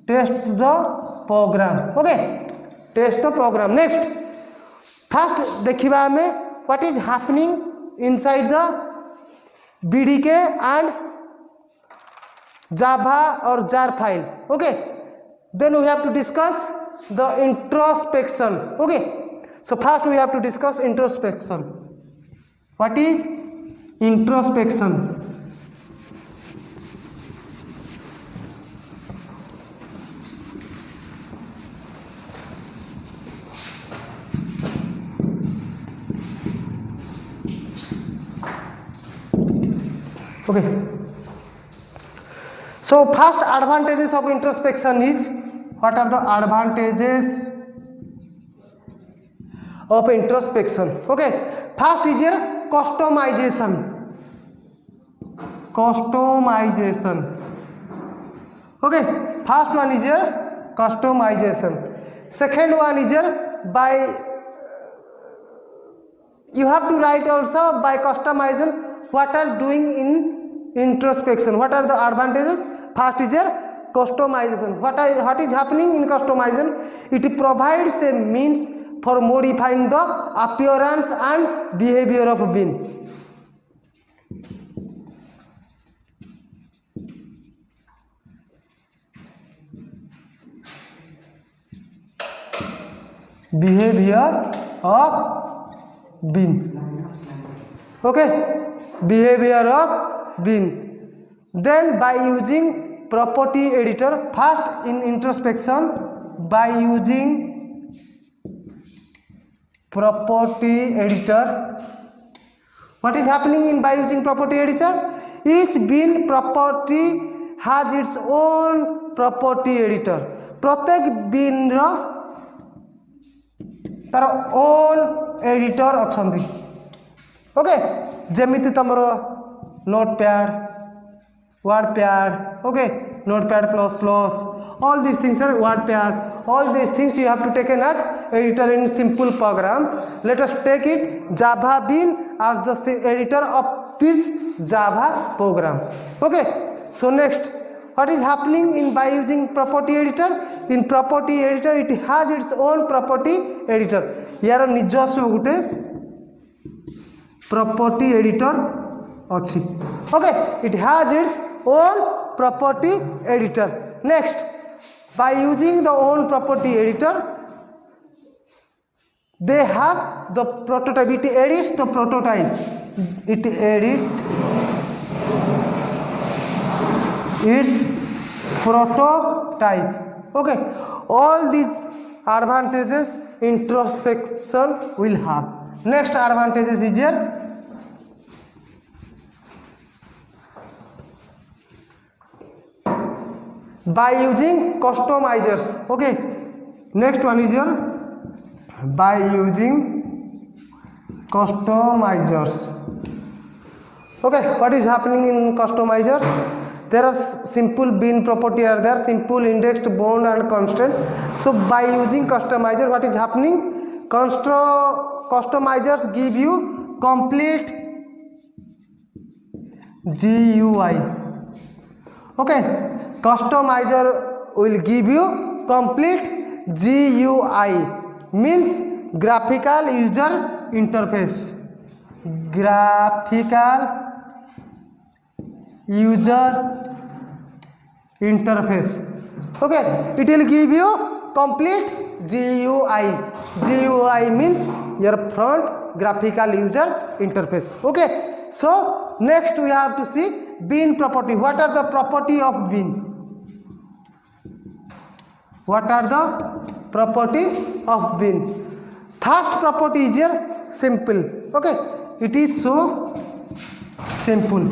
Test the program okay test the program next first देखिबा हमें what is happening inside the BDK and java और jar file okay then we have to discuss the introspection okay so first we have to discuss introspection what is introspection okay so first advantages of introspection is what are the advantages of introspection okay first is your customization okay first one is your customization second one is your by you have to write also by customization what are doing in introspection what are the advantages first is your customization what is happening in customization it provides a means for modifying the appearance and behavior of bean behavior of bean okay behavior of bean then by using property editor first in introspection by using property editor what is happening in by using property editor each bean property has its own property editor प्रत्येक bean रो तार own editor अछंती okay जेमिति तमरो notepad wordpad okay notepad plus plus all these things are wordpad all these things you have to take as editor in simple program let us take it java bean as the editor of this java program okay so next what is happening in by using property editor in property editor it has its own property editor यार निजस्व गुटे property editor अच्छी okay it has its own property editor next by using the own property editor they have the prototype it edits the prototype it edits its prototype okay all these advantages introspection will have next advantages is here by using customizers okay next one is your by using customizers okay what is happening in customizers there are simple bean property are there simple indexed bound and constant so by using customizer what is happening customizers give you complete GUI okay customizer will give you complete GUI means graphical user interface graphical user interface okay it will give you complete GUI means your front graphical user interface okay so next we have to see bean property what are the property of bean what are the property of bean first property is here simple okay it is so simple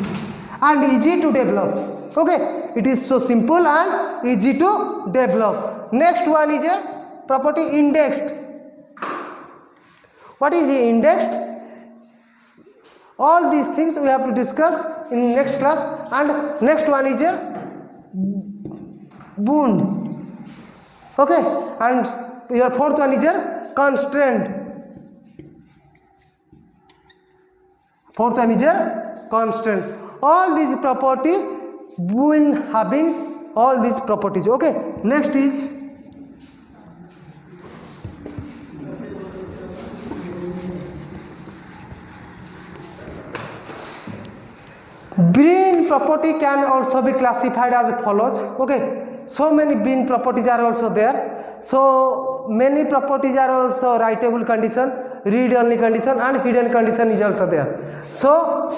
and easy to develop okay it is so simple and easy to develop next one is here property indexed what is indexed all these things we have to discuss in next class and next one is here bound okay and your fourth one is your constraint fourth one is your constraint all these property when having all these properties. Okay, next is Bean property can also be classified as follows. Okay, so many bean properties are also there. So many properties are also writable condition, read only condition, and hidden condition is also there. So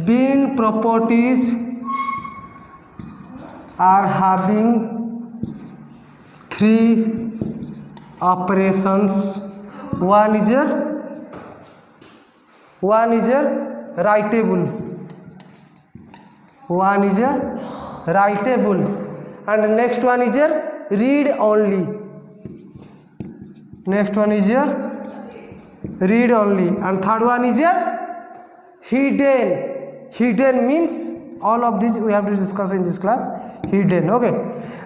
bean properties are having three operations. One is writable, one is writable, and the next one is read only, next one is read only, and third one is hidden. Hidden means all of these we have to discuss in this class. Hidden. Okay,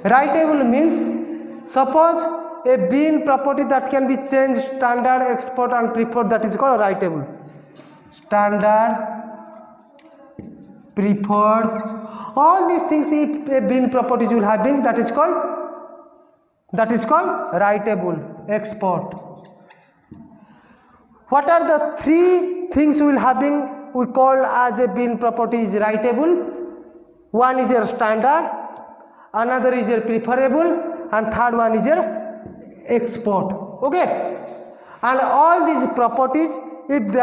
writable means suppose a bean property that can be changed, standard, export, and preferred, that is called writable. Standard, preferred, all these things, if a bean property will have been, that is called writable. Export. What are the three things we will having, we call as a bean property is writable? One is your standard, another is your preferable, and third one is your export. Okay, and all these properties, if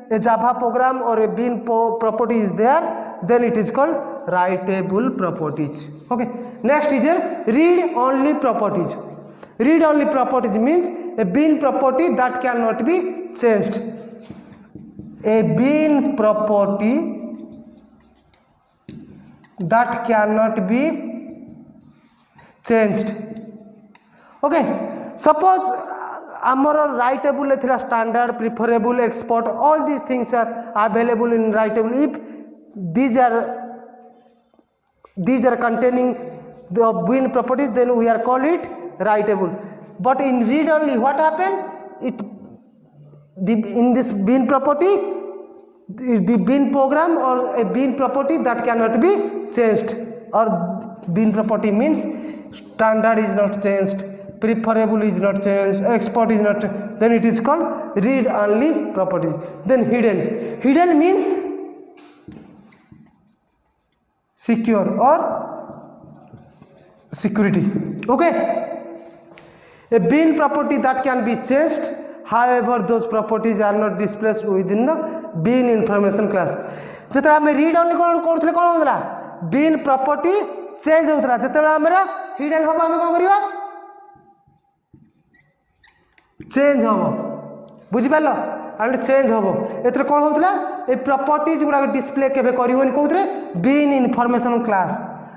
a Java program or a bean property is there, then it is called writable properties. Okay, next is a read only properties. Read only properties means a bean property that cannot be changed. A bean property that cannot be changed. Okay, suppose ଆମର writable ଥିଲା standard, preferable, export, all these things are available in writable. If these are containing the bean properties, then we are call it writable. But in read only, what happened? In this bean property, the bean program or a bean property that cannot be changed, or bean property means standard is not changed, preferable is not changed, export is not, then it is called read only properties. Then hidden means secure or security. Okay, a bean property that can be changed, however those properties are not displayed within the bean information class. যেতে আমি read only কোন করুଥିଲେ কোন হউতলা bean property change হউতলা, যেতে আমরা hidden হবো আমি কোন করিবা चेंज हम बुझिपार एंड चेंज हम एथरे कौन होता ये प्रॉपर्टीज गुड़ा डिस्प्ले केबे करिवनी कोथरे बीन इनफॉरमेशन क्लास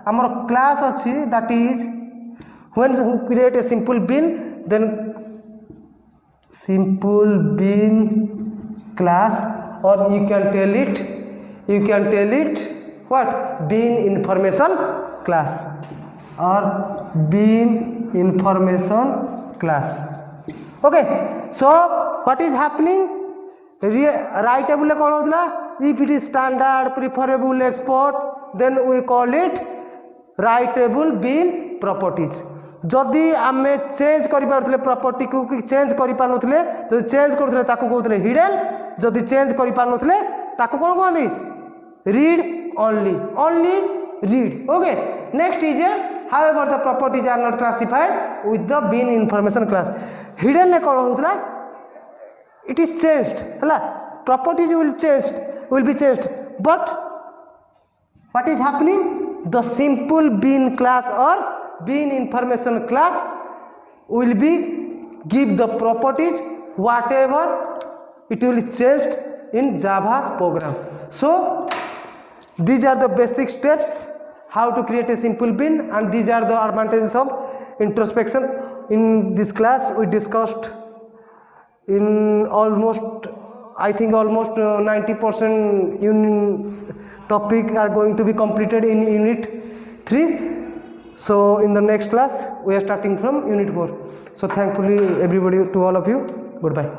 आमर क्लास अच्छी that is when we create a simple bean then simple bean class और you can tell it what bean information class और bean information class. Okay, so what is happening? Writable कौन होता है? If it is standard, preferable, export, then we call it writable bean properties. जदि आमे change करि पारथले property को change करि पारनथले, जदि चेंज करथले ताको कहथले हिडन, जदि चेंज करि पारनथले ताको कोन कहंदी read only read. Okay, next is however the properties are not classified with the bean information class. Hidden ने कौन होता है? It is changed, है properties will be changed, but what is happening? The simple bean class or bean information class will be give the properties whatever it will changed in Java program. So these are the basic steps how to create a simple bean, and these are the advantages of introspection. In this class we discussed in almost 90% topic are going to be completed in unit 3. So in the next class we are starting from unit 4. So thankfully everybody, to all of you, goodbye.